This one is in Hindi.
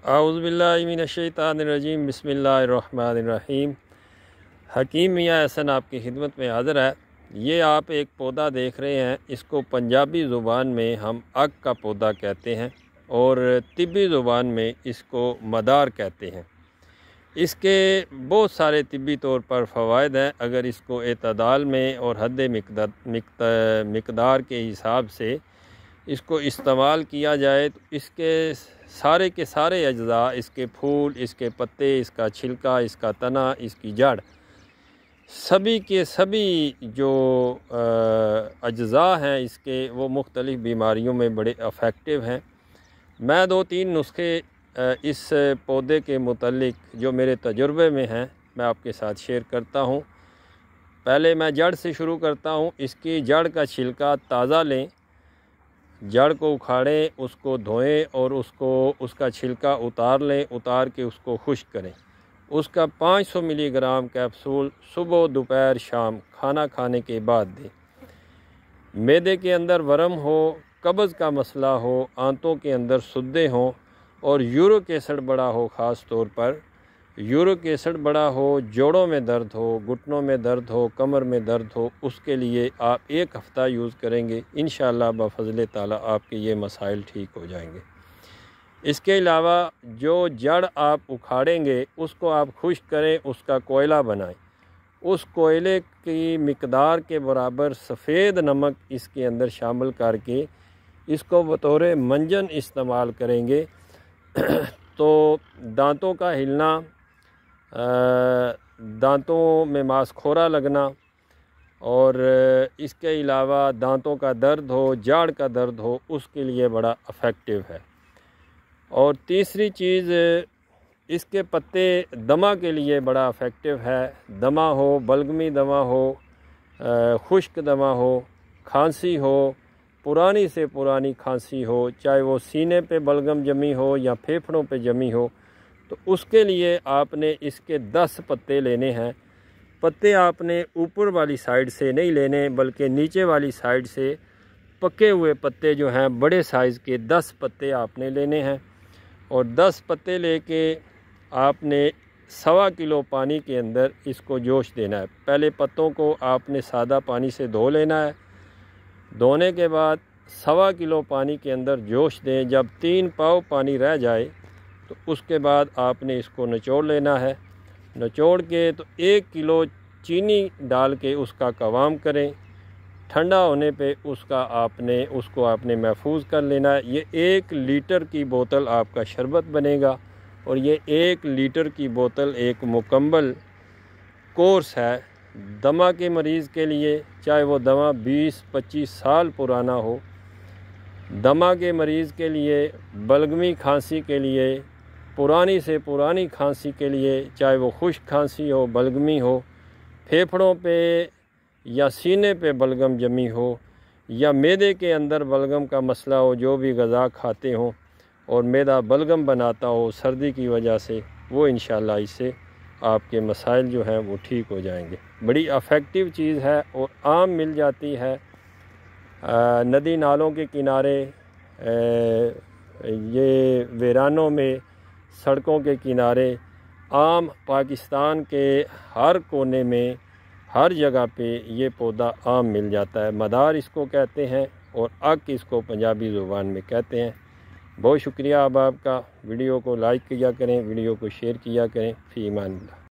औज़ुबिल्लाहि मिनश्शैतानिर्रजीम बिस्मिल्लाहिर्रहमानिर्रहीम। हकीम मियाँ एहसन आपकी खिदमत में हाज़िर है। ये आप एक पौधा देख रहे हैं, इसको पंजाबी ज़ुबान में हम अग का पौधा कहते हैं और तिब्बी ज़ुबान में इसको मदार कहते हैं। इसके बहुत सारे तिब्बी तौर पर फ़वाइद हैं। अगर इसको एतदाल में और हद मिक़दार के हिसाब से इसको इस्तेमाल किया जाए तो इसके सारे के सारे अज्ज़ा, इसके फूल, इसके पत्ते, इसका छिलका, इसका तना, इसकी जड़, सभी के सभी जो अज्ज़ा हैं इसके, वो मुख्तलिफ़ बीमारियों में बड़े अफेक्टिव हैं। मैं 2-3 नुस्खे इस पौधे के मुतल्लिक जो मेरे तजुर्बे में हैं मैं आपके साथ शेयर करता हूँ। पहले मैं जड़ से शुरू करता हूँ। इसकी जड़ का छिलका ताज़ा लें, जड़ को उखाड़ें, उसको धोएं और उसका छिलका उतार लें। उतार के उसको खुश्क करें। उसका 500 मिलीग्राम कैप्सूल सुबह, दोपहर, शाम खाना खाने के बाद दें। मैदे के अंदर वरम हो, कब्ज़ का मसला हो, आंतों के अंदर सुद्दे हों और यूरिक एसिड बड़ा हो, ख़ास तौर पर यूरिक एसिड बड़ा हो, जोड़ों में दर्द हो, घुटनों में दर्द हो, कमर में दर्द हो, उसके लिए आप 1 हफ़्ता यूज़ करेंगे, इंशाअल्लाह बफ़ज़ल ताला आपके ये मसाइल ठीक हो जाएंगे। इसके अलावा जो जड़ आप उखाड़ेंगे उसको आप खुश्क करें, उसका कोयला बनाएं। उस कोयले की मिक़दार के बराबर सफ़ेद नमक इसके अंदर शामिल करके इसको बतौर मंजन इस्तेमाल करेंगे तो दांतों का हिलना, दांतों में मांसखोरा लगना और इसके अलावा दांतों का दर्द हो, जाड़ का दर्द हो, उसके लिए बड़ा अफेक्टिव है। और तीसरी चीज़, इसके पत्ते दमा के लिए बड़ा अफेक्टिव है। दमा हो, बलगमी दमा हो, खुश्क दमा हो, खांसी हो, पुरानी से पुरानी खांसी हो, चाहे वो सीने पे बलगम जमी हो या फेफड़ों पे जमी हो, तो उसके लिए आपने इसके 10 पत्ते लेने हैं। पत्ते आपने ऊपर वाली साइड से नहीं लेने बल्कि नीचे वाली साइड से पके हुए पत्ते जो हैं बड़े साइज़ के 10 पत्ते आपने लेने हैं और 10 पत्ते लेके आपने 1.25 किलो पानी के अंदर इसको जोश देना है। पहले पत्तों को आपने सादा पानी से धो लेना है। धोने के बाद 1.25 किलो पानी के अंदर जोश दें। जब 3 पाव पानी रह जाए तो उसके बाद आपने इसको निचोड़ लेना है। निचोड़ के तो 1 किलो चीनी डाल के उसका कवाम करें। ठंडा होने पे उसको आपने महफूज कर लेना है। ये 1 लीटर की बोतल आपका शरबत बनेगा और ये 1 लीटर की बोतल एक मुकम्मल कोर्स है दमा के मरीज़ के लिए, चाहे वो दमा 20-25 साल पुराना हो। दमा के मरीज़ के लिए, बलगमी खांसी के लिए, पुरानी से पुरानी खांसी के लिए, चाहे वो खुश्क खांसी हो, बलगमी हो, फेफड़ों पे या सीने पे बलगम जमी हो या मैदे के अंदर बलगम का मसला हो, जो भी ग़ज़ा खाते हों और मैदा बलगम बनाता हो सर्दी की वजह से, वो इंशाअल्लाह इससे आपके मसाइल जो हैं वो ठीक हो जाएंगे। बड़ी अफेक्टिव चीज़ है और आम मिल जाती है नदी नालों के किनारे, ये वीरानों में, सड़कों के किनारे, आम पाकिस्तान के हर कोने में, हर जगह पे ये पौधा आम मिल जाता है। मदार इसको कहते हैं और अग इसको पंजाबी ज़ुबान में कहते हैं। बहुत शुक्रिया अब आपका। वीडियो को लाइक किया करें, वीडियो को शेयर किया करें। फ़ी अमान अल्लाह।